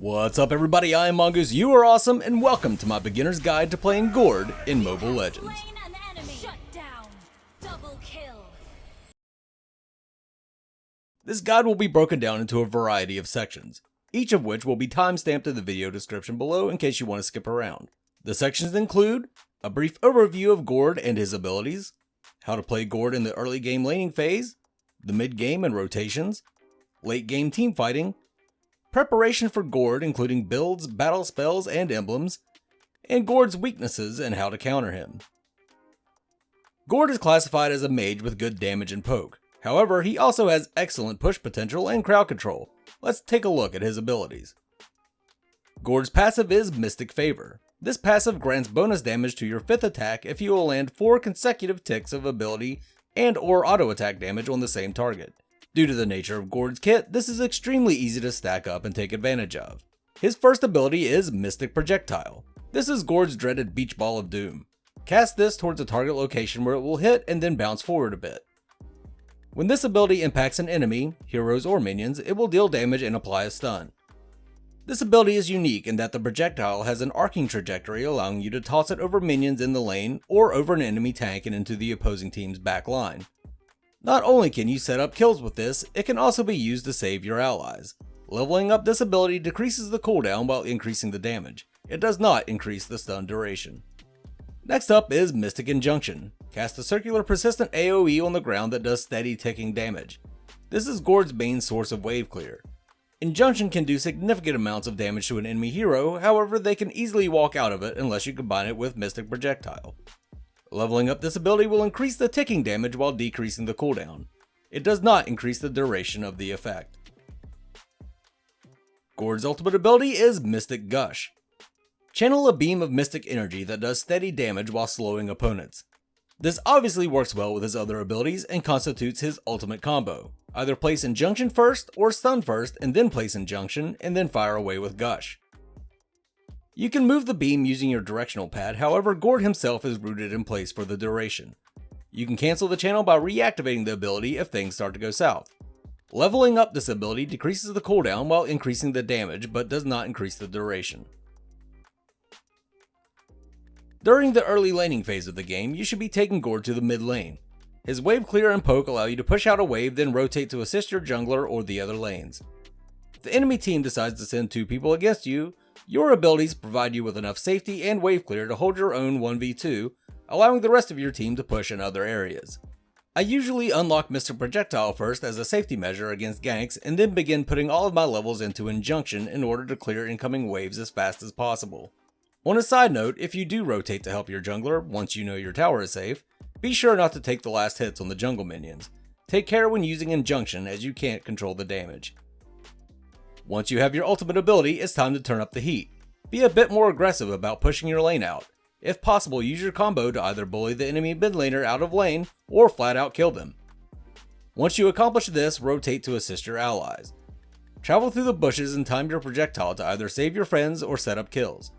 What's up everybody, I am Mongoose, you are awesome, and welcome to my beginner's guide to playing Gord in Mobile Legends. This guide will be broken down into a variety of sections, each of which will be timestamped in the video description below in case you want to skip around. The sections include a brief overview of Gord and his abilities, how to play Gord in the early game laning phase, the mid game and rotations, late game team fighting, preparation for Gord including builds, battle spells, and emblems, and Gord's weaknesses and how to counter him. Gord is classified as a mage with good damage and poke. However, he also has excellent push potential and crowd control. Let's take a look at his abilities. Gord's passive is Mystic Favor. This passive grants bonus damage to your 5th attack if you will land 4 consecutive ticks of ability and or auto attack damage on the same target. Due to the nature of Gord's kit, this is extremely easy to stack up and take advantage of. His first ability is Mystic Projectile. This is Gord's dreaded Beach Ball of Doom. Cast this towards a target location where it will hit and then bounce forward a bit. When this ability impacts an enemy, heroes or minions, it will deal damage and apply a stun. This ability is unique in that the projectile has an arcing trajectory allowing you to toss it over minions in the lane or over an enemy tank and into the opposing team's back line. Not only can you set up kills with this, it can also be used to save your allies. Leveling up this ability decreases the cooldown while increasing the damage. It does not increase the stun duration. Next up is Mystic Injunction. Cast a circular persistent AoE on the ground that does steady ticking damage. This is Gord's main source of wave clear. Injunction can do significant amounts of damage to an enemy hero, however they can easily walk out of it unless you combine it with Mystic Projectile. Leveling up this ability will increase the ticking damage while decreasing the cooldown. It does not increase the duration of the effect. Gord's ultimate ability is Mystic Gush. Channel a beam of mystic energy that does steady damage while slowing opponents. This obviously works well with his other abilities and constitutes his ultimate combo. Either place Injunction first or stun first and then place Injunction and then fire away with Gush. You can move the beam using your directional pad, however Gord himself is rooted in place for the duration. You can cancel the channel by reactivating the ability if things start to go south. Leveling up this ability decreases the cooldown while increasing the damage but does not increase the duration. During the early laning phase of the game, you should be taking Gord to the mid lane. His wave clear and poke allow you to push out a wave then rotate to assist your jungler or the other lanes. If the enemy team decides to send 2 people against you, your abilities provide you with enough safety and wave clear to hold your own 1v2, allowing the rest of your team to push in other areas. I usually unlock Mystic Projectile first as a safety measure against ganks and then begin putting all of my levels into Injunction in order to clear incoming waves as fast as possible. On a side note, if you do rotate to help your jungler once you know your tower is safe, be sure not to take the last hits on the jungle minions. Take care when using Injunction as you can't control the damage. Once you have your ultimate ability, it's time to turn up the heat. Be a bit more aggressive about pushing your lane out. If possible, use your combo to either bully the enemy mid laner out of lane or flat out kill them. Once you accomplish this, rotate to assist your allies. Travel through the bushes and time your projectile to either save your friends or set up kills.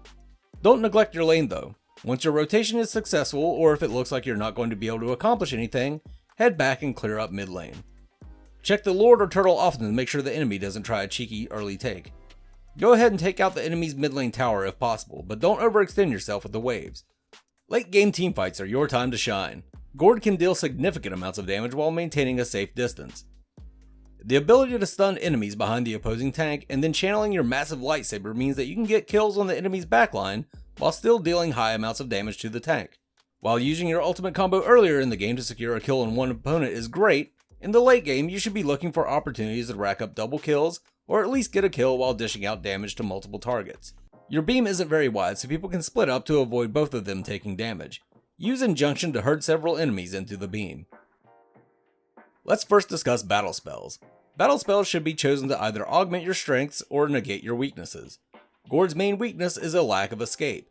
Don't neglect your lane though. Once your rotation is successful, or if it looks like you're not going to be able to accomplish anything, head back and clear up mid lane. Check the Lord or Turtle often to make sure the enemy doesn't try a cheeky early take. Go ahead and take out the enemy's mid lane tower if possible, but don't overextend yourself with the waves. Late game teamfights are your time to shine. Gord can deal significant amounts of damage while maintaining a safe distance. The ability to stun enemies behind the opposing tank and then channeling your massive lightsaber means that you can get kills on the enemy's backline while still dealing high amounts of damage to the tank. While using your ultimate combo earlier in the game to secure a kill on one opponent is great, in the late game you should be looking for opportunities to rack up double kills or at least get a kill while dishing out damage to multiple targets. Your beam isn't very wide so people can split up to avoid both of them taking damage. Use Injunction to herd several enemies into the beam. Let's first discuss battle spells. Battle spells should be chosen to either augment your strengths or negate your weaknesses. Gord's main weakness is a lack of escape.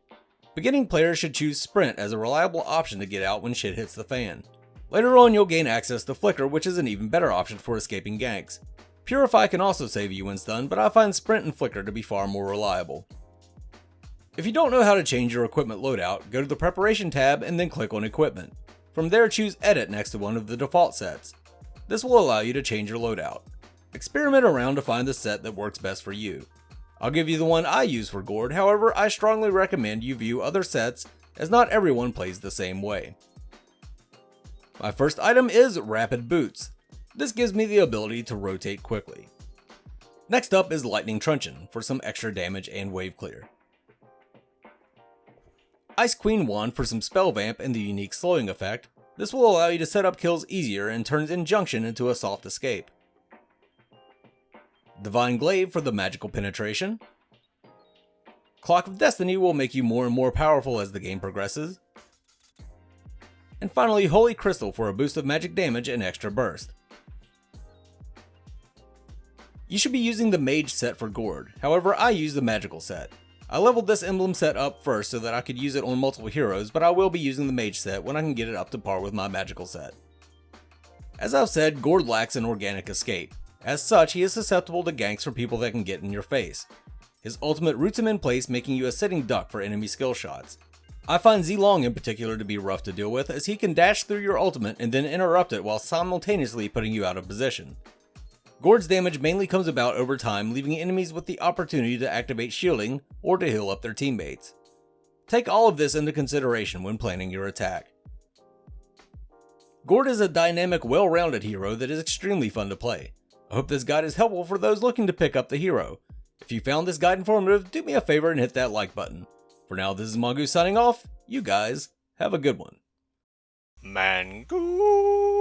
Beginning players should choose Sprint as a reliable option to get out when shit hits the fan. Later on you'll gain access to Flicker, which is an even better option for escaping ganks. Purify can also save you when stunned, but I find Sprint and Flicker to be far more reliable. If you don't know how to change your equipment loadout, go to the Preparation tab and then click on Equipment. From there choose Edit next to one of the default sets. This will allow you to change your loadout. Experiment around to find the set that works best for you. I'll give you the one I use for Gord, however I strongly recommend you view other sets as not everyone plays the same way. My first item is Rapid Boots. This gives me the ability to rotate quickly. Next up is Lightning Truncheon for some extra damage and wave clear. Ice Queen Wand for some spell vamp and the unique slowing effect. This will allow you to set up kills easier and turns Injunction into a soft escape. Divine Glaive for the magical penetration. Clock of Destiny will make you more and more powerful as the game progresses. And finally, Holy Crystal for a boost of magic damage and extra burst. You should be using the Mage set for Gord, however I use the Magical set. I leveled this emblem set up first so that I could use it on multiple heroes, but I will be using the Mage set when I can get it up to par with my Magical set. As I've said, Gord lacks an organic escape. As such, he is susceptible to ganks for people that can get in your face. His ultimate roots him in place, making you a sitting duck for enemy skill shots. I find Zilong in particular to be rough to deal with, as he can dash through your ultimate and then interrupt it while simultaneously putting you out of position. Gord's damage mainly comes about over time, leaving enemies with the opportunity to activate shielding or to heal up their teammates. Take all of this into consideration when planning your attack. Gord is a dynamic, well-rounded hero that is extremely fun to play. I hope this guide is helpful for those looking to pick up the hero. If you found this guide informative, do me a favor and hit that like button. For now, this is Mongoose signing off. You guys, have a good one. Mangoose!